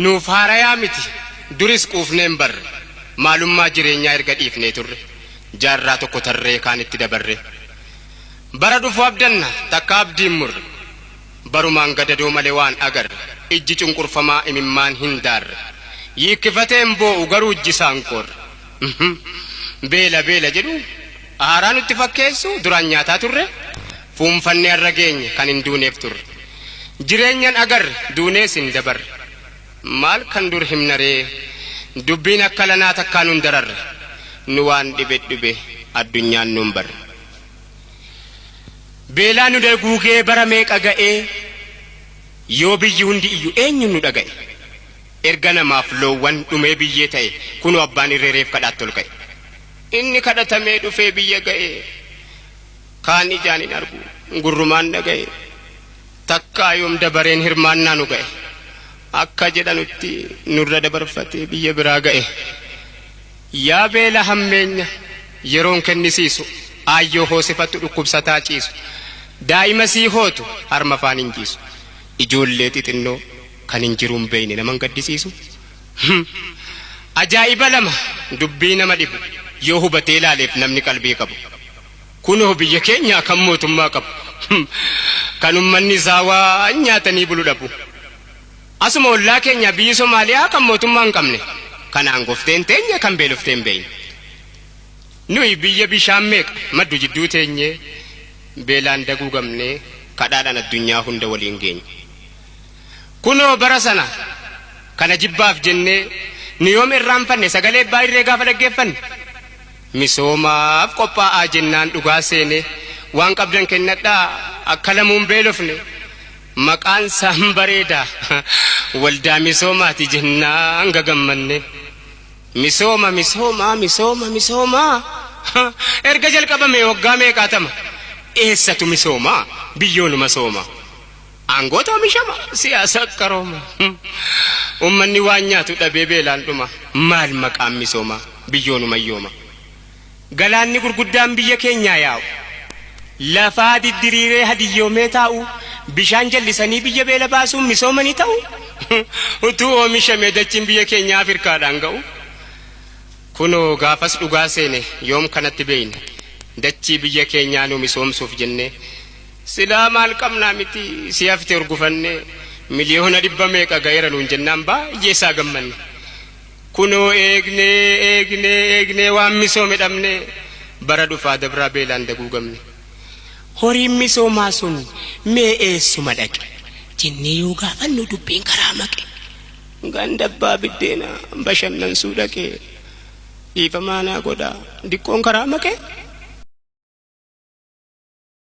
nuuf haarayaa miti duris quufneen barre maalummaa jireenyaa erga dhiifnee turre jaarraa tokko tarree kaan itti dabarre bara dhufu abdanna takka abdiin murre barumaan gadadoo malee waan agarre ijji cunqurfamaa imimmaan hin daarre yiikkifateen boo'u garuu ijjisaan korre beela beela jedhu aaraa nutti fakkeessu duraan nyaataa turre fuunfannee har'a geenye kan hin duuneef turre jireenyan agarre duunees hin dabarre maal kan dur himnaree dubbiin akka lanaa takkaan nun dararre nu waan dhibe addunyaan nun barre beelaa nu darguugee bara meeqa ga'ee yoo biyyi hundi iyyu eenyu nu dhaga'e erga namaaf loowwan dhumee biyyee ta'e kunoo abbaan irreereef kadhaatti ol ka'e inni kadhatamee dhufee biyya ga'e kaan ijaan hin argu gurrumaan dhaga'e takkaa yoom dabareen hirmaannaa nu ga'e akka jedhanutti nurra dabarfatee biyya biraa ga'e yaa beela hammeenya yeroon kennisiisu aayyoo hoosifattu dhukkubsataa ciisu daa'ima sii hootu harma afaan hin jiisu ijoollee xixinnoo kan hin jiruun beeyne naman gaddisiisu ajaa'iba lama dubbii nama dhibu yoo hubatee ilaaleef namni qalbii qabu kunoo biyya keenyaa kan mootummaa qabu kan ummanni isaa waa nyaatanii bulu dhabu asuma ollaa keenya biyyi Somaaliyaa kan mootummaa hin qabne kanaan gofteen teenya kan beelofteen beeyne nuyi biyya bishaan meeqa maddu jidduu teenyee beelaan daguugamnee kadhaadhaan addunyaa hunda waliin geenye kunoo bara sana kana jibbaaf jennee nu yoom irraanfanne sagalee baay'ee gaafa dhaggeeffanne misoomaaf qophaa'aa jennaan dhugaa seene waan qabdan kennadhaa akka lamuun beelofne maqaan saan bareedaa waldaa misoomaati jennaan gagammanne misooma erga jalqabame waggaa meeqaatama eessatu misoomaa biyyoonuma sooma aangoota oomishama siyaasa qarooma ummanni waan nyaatu dhabee beelaan dhuma maal maqaan misoomaa biyyoonuma yooma galaanni gurguddaan biyya keenyaa yaa'u lafaa diddiriiree hadiyyoomee taa'u bishaan jallisanii biyya beela baasuun misoomanii ta'u utuu oomishamee dachiin biyya keenyaa Afrikaadhaan ga'u kunoo gaafas dhugaa seene yoom kanatti beeyne dachii biyya keenyaa nu misoomsuuf jennee silaa maal qabnaa miti si hafte urgufanne miliyoona 100 meeqa ga'eera nuun jennaan baay'ee isaa gammanne kunoo eegnee waan misoome dhabne bara dhufaa dabraa beelaan daguugamne horiin misoomaa sun mee eessuma dhaqe jennee yoo gaafannu dubbiin karaa maqe ganda abbaa biddeena bashannansuu dhaqe dhiifamaanaa godhaa diqqoon karaa maqe